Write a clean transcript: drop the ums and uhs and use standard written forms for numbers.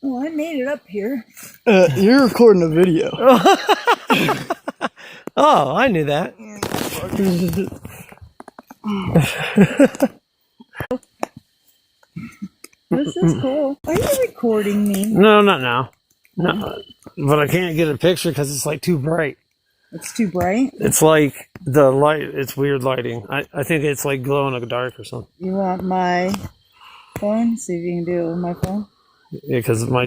Oh, I made it up here. You're recording a video. Oh, I knew that. This is cool. Are you recording me? No, not now. No, but I can't get a picture because it's like too bright. It's too bright. It's like the light. It's weird lighting. I think it's like glow in the dark or something. You want my phone? See if you can do it with my phone. Yeah, because my